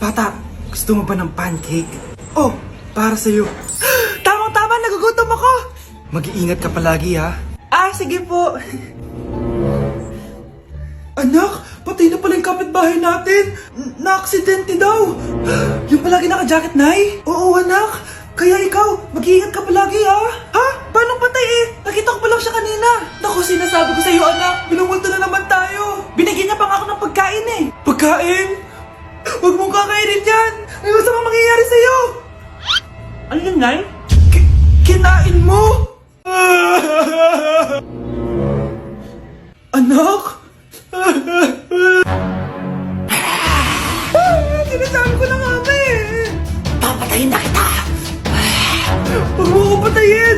Bata, gusto mo ba ng pancake? Oh, para sa'yo. Tamang-tama, nagugutom ako! Mag-iingat ka palagi, ha? Ah, sige po. Anak, patay na pala yung kapitbahay natin. Na-aksidente daw. Yung palagi naka-jacket, Nay? Oo, anak. Kaya ikaw, mag-iingat ka palagi, ha? Ha? Paano patay eh? Nakita ko pa lang siya kanina. Naku, sinasabi ko sa'yo, anak. Binumulto na naman tayo. Binigyan niya pa nga ako ng pagkain eh. Pagkain? Huwag mong kakainin yan. May masamang mangyayari sa'yo. Ano yun, Nay? Kinain mo? Anak? Sinasabi ko na nga ba eh. Papatayin na kita. Huwag mo ko patayin.